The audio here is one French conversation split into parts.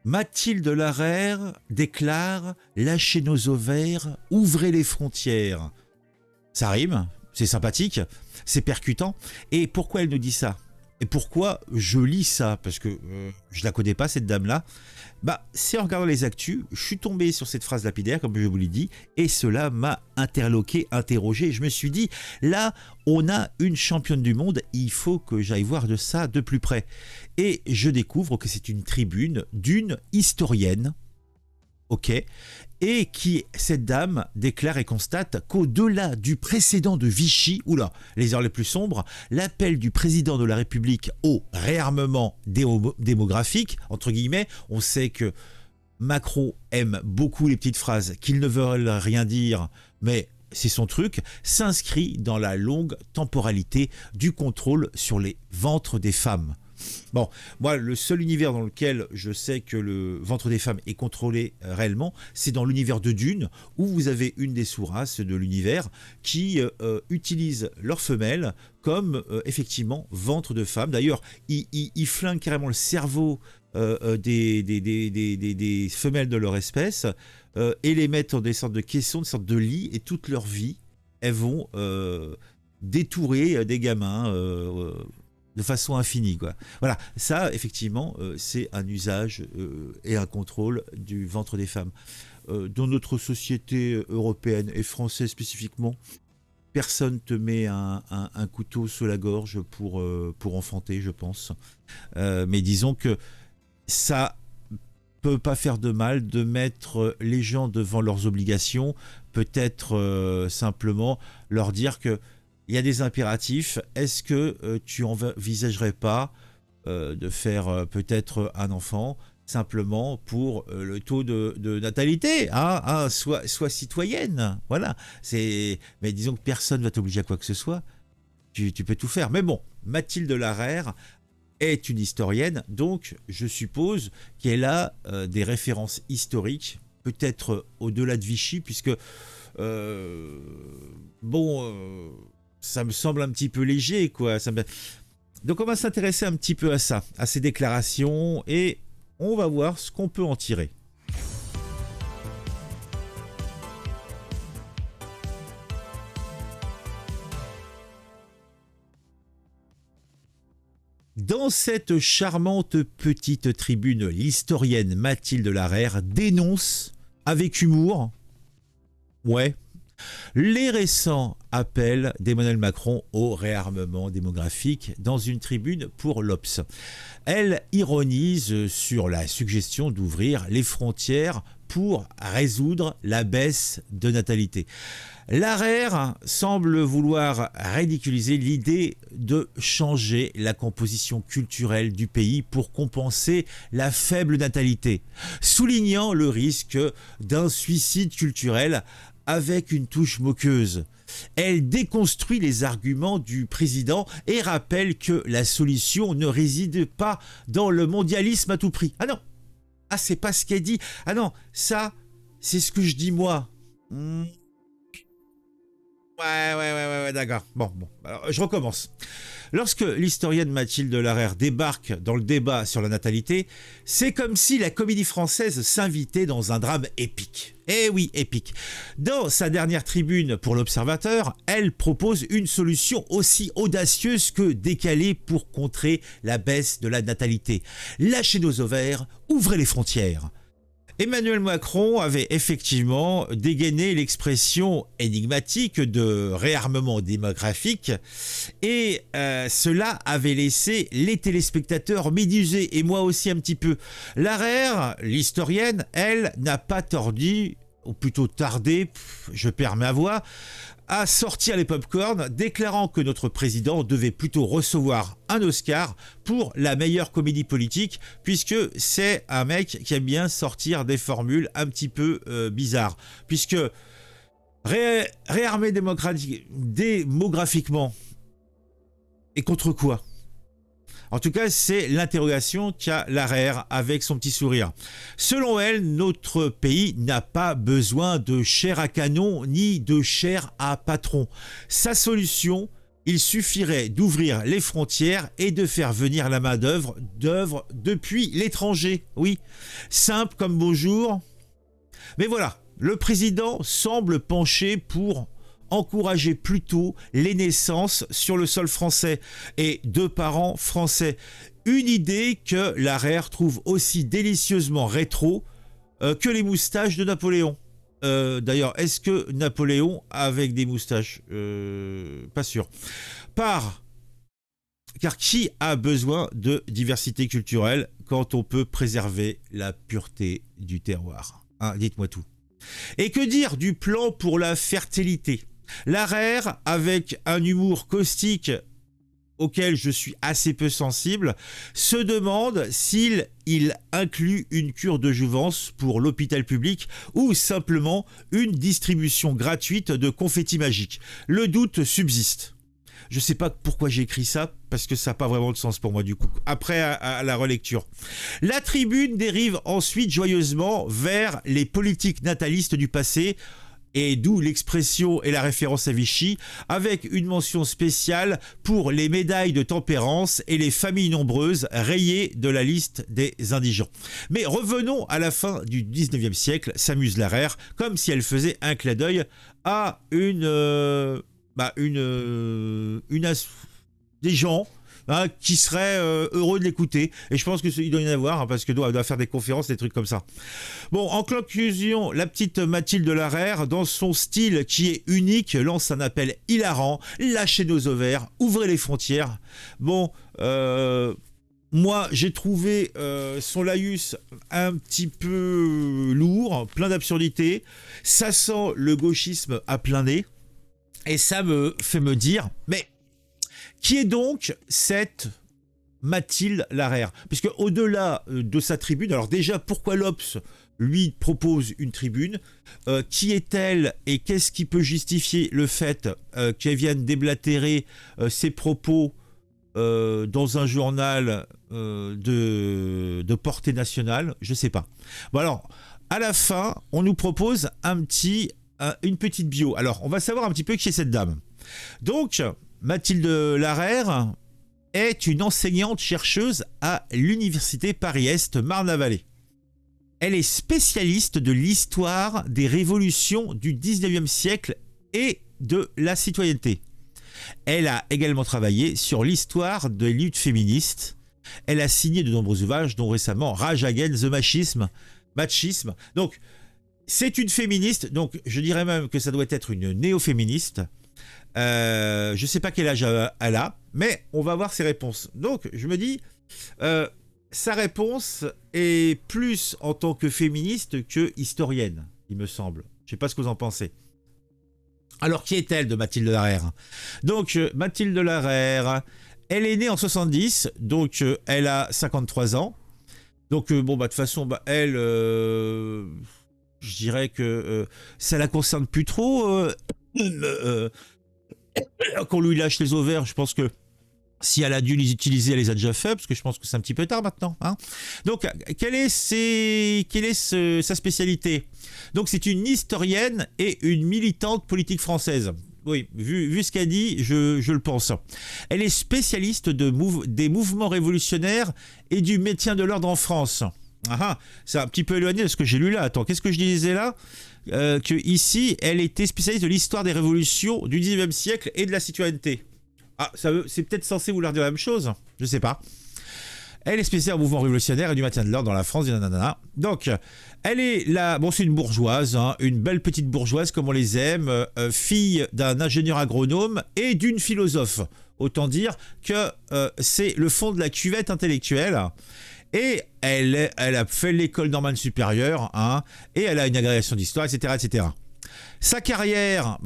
Mathilde Larère déclare « Lâchez nos ovaires, ouvrez les frontières ». Ça rime, c'est sympathique, c'est percutant. Et pourquoi elle nous dit ça? Et pourquoi je lis ça? Parce que je la connais pas, cette dame-là. C'est en regardant les actus, je suis tombé sur cette phrase lapidaire, comme je vous l'ai dit, et cela m'a interloqué, interrogé. Je me suis dit, là, on a une championne du monde, il faut que j'aille voir de ça de plus près. Et je découvre que c'est une tribune d'une historienne, ok, et qui, cette dame, déclare et constate qu'au-delà du précédent de Vichy, oula, les heures les plus sombres, l'appel du président de la République au réarmement démographique, entre guillemets, on sait que Macron aime beaucoup les petites phrases qu'ils ne veulent rien dire, mais c'est son truc, s'inscrit dans la longue temporalité du contrôle sur les ventres des femmes. Bon, moi, le seul univers dans lequel je sais que le ventre des femmes est contrôlé réellement, c'est dans l'univers de Dune, où vous avez une des sous-races de l'univers qui utilise leurs femelles comme, effectivement, ventre de femme. D'ailleurs, ils flinguent carrément le cerveau des femelles de leur espèce et les mettent dans des sortes de caissons, des sortes de lits, et toute leur vie, elles vont détourer des gamins de façon infinie, quoi. Voilà, ça, effectivement, c'est un usage et un contrôle du ventre des femmes. Dans notre société européenne et française spécifiquement, personne te met un couteau sous la gorge pour enfanter, je pense. Mais disons que ça peut pas faire de mal de mettre les gens devant leurs obligations, peut-être simplement leur dire que il y a des impératifs. Est-ce que tu envisagerais pas de faire peut-être un enfant simplement pour le taux de natalité, hein, sois citoyenne, voilà. Mais disons que personne ne va t'obliger à quoi que ce soit. Tu peux tout faire. Mais bon, Mathilde Larère est une historienne, donc je suppose qu'elle a des références historiques, peut-être au-delà de Vichy, puisque ça me semble un petit peu léger, quoi. Donc on va s'intéresser un petit peu à ça, à ces déclarations, et on va voir ce qu'on peut en tirer. Dans cette charmante petite tribune, l'historienne Mathilde Larère dénonce, avec humour, les récents appels d'Emmanuel Macron au réarmement démographique dans une tribune pour l'Obs. Elle ironise sur la suggestion d'ouvrir les frontières pour résoudre la baisse de natalité. Larère semble vouloir ridiculiser l'idée de changer la composition culturelle du pays pour compenser la faible natalité, soulignant le risque d'un suicide culturel avec une touche moqueuse. Elle déconstruit les arguments du président et rappelle que la solution ne réside pas dans le mondialisme à tout prix. Ah non, c'est pas ce qu'elle dit. Ah non, ça, c'est ce que je dis moi. Ouais, d'accord. Bon. Alors, je recommence. Lorsque l'historienne Mathilde Larère débarque dans le débat sur la natalité, c'est comme si la comédie française s'invitait dans un drame épique. Eh oui, épique. Dans sa dernière tribune pour l'Observateur, elle propose une solution aussi audacieuse que décalée pour contrer la baisse de la natalité. Lâchez nos ovaires, ouvrez les frontières. Emmanuel Macron avait effectivement dégainé l'expression énigmatique de réarmement démographique et cela avait laissé les téléspectateurs médusés et moi aussi un petit peu. Larère, l'historienne, elle n'a pas tordu, ou plutôt tardé, je perds ma voix, à sortir les pop-corn, déclarant que notre président devait plutôt recevoir un Oscar pour la meilleure comédie politique, puisque c'est un mec qui aime bien sortir des formules un petit peu bizarres. Puisque réarmer démographiquement, et contre quoi ? En tout cas, c'est l'interrogation qu'a Larère avec son petit sourire. Selon elle, notre pays n'a pas besoin de chair à canon ni de chair à patron. Sa solution, il suffirait d'ouvrir les frontières et de faire venir la main-d'œuvre depuis l'étranger. Oui, simple comme bonjour. Mais voilà, le président semble pencher pour encourager plutôt les naissances sur le sol français et de parents français. Une idée que Larère trouve aussi délicieusement rétro que les moustaches de Napoléon. D'ailleurs, est-ce que Napoléon avec des moustaches pas sûr. Car qui a besoin de diversité culturelle quand on peut préserver la pureté du terroir, hein, dites-moi tout. Et que dire du plan pour la fertilité? Larère, avec un humour caustique auquel je suis assez peu sensible, se demande s'il inclut une cure de jouvence pour l'hôpital public ou simplement une distribution gratuite de confettis magiques. Le doute subsiste. Je ne sais pas pourquoi j'ai écrit ça, parce que ça n'a pas vraiment de sens pour moi du coup, après à la relecture. La tribune dérive ensuite joyeusement vers les politiques natalistes du passé, et d'où l'expression et la référence à Vichy, avec une mention spéciale pour les médailles de tempérance et les familles nombreuses rayées de la liste des indigents. Mais revenons à la fin du 19e siècle, s'amuse Larère, comme si elle faisait un clin d'œil à des gens qui seraient heureux de l'écouter. Et je pense qu'il doit y en avoir, parce que doit faire des conférences, des trucs comme ça. Bon, en conclusion, la petite Mathilde Larère, dans son style qui est unique, lance un appel hilarant: lâchez nos ovaires, ouvrez les frontières. Bon, moi, j'ai trouvé son laïus un petit peu lourd, plein d'absurdités. Ça sent le gauchisme à plein nez. Et ça me fait me dire, mais qui est donc cette Mathilde Larère? Puisque au-delà de sa tribune, alors déjà, pourquoi l'Obs lui propose une tribune? Qui est-elle et qu'est-ce qui peut justifier le fait qu'elle vienne déblatérer ses propos dans un journal de portée nationale? Je sais pas. Bon alors, à la fin, on nous propose une petite bio. Alors, on va savoir un petit peu qui est cette dame. Donc, Mathilde Larère est une enseignante-chercheuse à l'université Paris-Est Marne-la-Vallée. Elle est spécialiste de l'histoire des révolutions du 19e siècle et de la citoyenneté. Elle a également travaillé sur l'histoire des luttes féministes. Elle a signé de nombreux ouvrages, dont récemment Rage Against the Machisme. Donc, c'est une féministe, donc je dirais même que ça doit être une néo-féministe. Je ne sais pas quel âge elle a, mais on va voir ses réponses. Donc, je me dis, sa réponse est plus en tant que féministe que historienne, il me semble. Je ne sais pas ce que vous en pensez. Alors, qui est-elle de Mathilde Larère? Donc, Mathilde Larère, elle est née en 70, donc elle a 53 ans. Donc, de toute façon, elle... je dirais que ça la concerne plus trop. Qu'on lui lâche les ovaires, je pense que si elle a dû les utiliser, elle les a déjà fait, parce que je pense que c'est un petit peu tard maintenant. Hein. Donc, quelle est sa spécialité? Donc, c'est une historienne et une militante politique française. Oui, vu ce qu'elle dit, je le pense. Elle est spécialiste des mouvements révolutionnaires et du maintien de l'ordre en France. Ah, c'est un petit peu éloigné de ce que j'ai lu là. Attends, qu'est-ce que je disais là? Que ici, elle était spécialiste de l'histoire des révolutions du 19e siècle et de la citoyenneté. Ah, c'est peut-être censé vouloir dire la même chose. Je sais pas. Elle est spécialisée en mouvement révolutionnaire et du maintien de l'ordre dans la France. Nanana. Donc, elle est là. Bon, c'est une bourgeoise, hein, une belle petite bourgeoise comme on les aime, fille d'un ingénieur agronome et d'une philosophe. Autant dire que c'est le fond de la cuvette intellectuelle. Et elle a fait l'école normale supérieure, hein, et elle a une agrégation d'histoire, etc., etc. Sa carrière,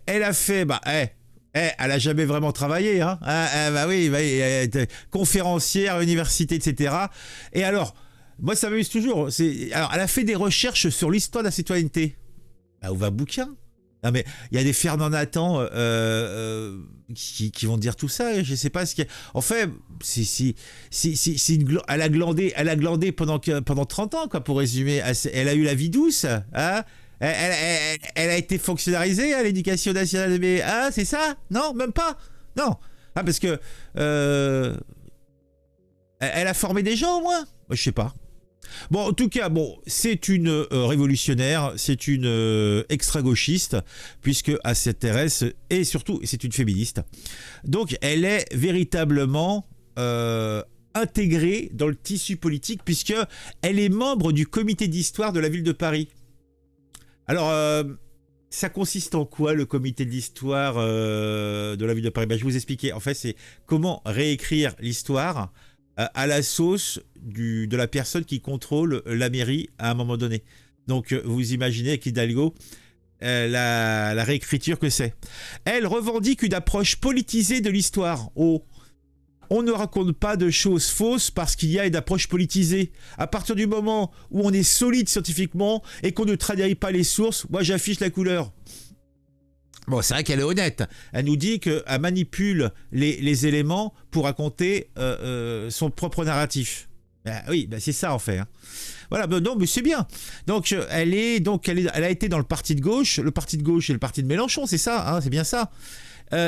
elle a fait, elle a jamais vraiment travaillé, hein. Oui, elle était conférencière à l'université, etc. Et alors, moi ça m'amuse toujours. Alors, elle a fait des recherches sur l'histoire de la citoyenneté. Où va bouquin? Non mais il y a des Fernand Nathan qui vont dire tout ça. Je sais pas ce qu'il y a. En fait, elle a glandé pendant 30 ans, quoi, pour résumer. Elle a eu la vie douce, hein. Elle a été fonctionnalisée à l'éducation nationale, mais c'est ça? Non, même pas. Non. Ah, parce que elle a formé des gens au moins. Je sais pas. Bon, en tout cas, bon, c'est une révolutionnaire, c'est une extra-gauchiste, puisque elle s'intéresse, et surtout, c'est une féministe. Donc, elle est véritablement intégrée dans le tissu politique, puisque elle est membre du comité d'histoire de la ville de Paris. Alors, ça consiste en quoi, le comité d'histoire de la ville de Paris? Ben, je vais vous expliquer. En fait, c'est comment réécrire l'histoire à la sauce de la personne qui contrôle la mairie à un moment donné. Donc, vous imaginez avec Hidalgo la réécriture que c'est. Elle revendique une approche politisée de l'histoire. Oh, on ne raconte pas de choses fausses parce qu'il y a une approche politisée. À partir du moment où on est solide scientifiquement et qu'on ne trahit pas les sources, moi j'affiche la couleur. Bon, c'est vrai qu'elle est honnête. Elle nous dit qu'elle manipule les éléments pour raconter son propre narratif. Ben, oui, ben c'est ça en fait. Hein. Voilà, ben non, mais c'est bien. Donc, elle a été dans le parti de gauche. Le parti de gauche, c'est le parti de Mélenchon, c'est ça, hein, c'est bien ça.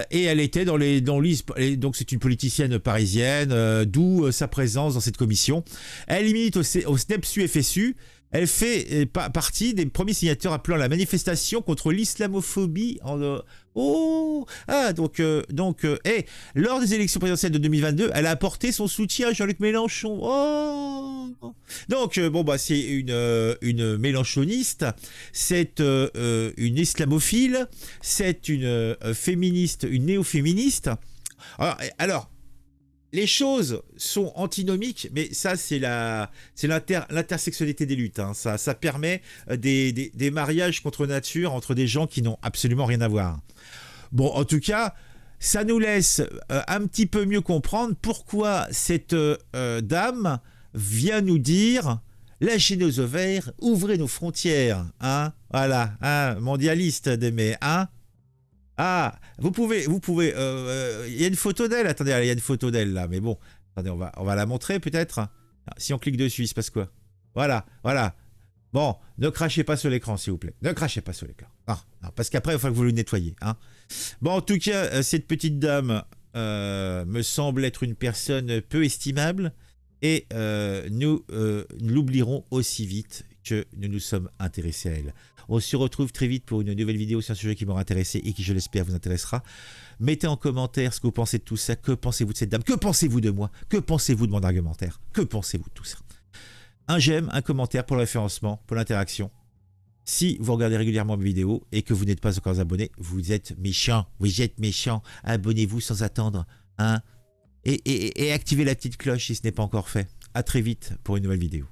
Et elle était donc c'est une politicienne parisienne, d'où sa présence dans cette commission. Elle milite au SNEPSU-FSU. Elle fait partie des premiers signataires appelant à la manifestation contre l'islamophobie. Lors des élections présidentielles de 2022, elle a apporté son soutien à Jean-Luc Mélenchon. Oh. Donc, c'est une mélenchoniste, c'est une islamophile, c'est une féministe, une néo-féministe. Alors les choses sont antinomiques, mais ça, c'est l'intersectionnalité des luttes. Hein. Ça permet des mariages contre nature entre des gens qui n'ont absolument rien à voir. Bon, en tout cas, ça nous laisse un petit peu mieux comprendre pourquoi cette dame vient nous dire « Lâchez nos ovaires, ouvrez nos frontières. Hein » Voilà, hein, mondialiste d'aimer, hein. Ah, vous pouvez. Il y a une photo d'elle. Attendez, il y a une photo d'elle là. Mais bon, attendez, on va la montrer peut-être. Si on clique dessus, il se passe quoi? Voilà. Bon, ne crachez pas sur l'écran, s'il vous plaît. Ne crachez pas sur l'écran. Non, parce qu'après, il faut que vous le nettoyiez. Hein. Bon, en tout cas, cette petite dame me semble être une personne peu estimable. Et nous l'oublierons aussi vite que nous nous sommes intéressés à elle. On se retrouve très vite pour une nouvelle vidéo sur un sujet qui m'aura intéressé et qui, je l'espère, vous intéressera. Mettez en commentaire ce que vous pensez de tout ça. Que pensez-vous de cette dame? Que pensez-vous de moi? Que pensez-vous de mon argumentaire? Que pensez-vous de tout ça? Un j'aime, un commentaire pour le référencement, pour l'interaction. Si vous regardez régulièrement mes vidéos et que vous n'êtes pas encore abonné, vous êtes méchant. Vous êtes méchant. Abonnez-vous sans attendre. Hein? Et activez la petite cloche si ce n'est pas encore fait. À très vite pour une nouvelle vidéo.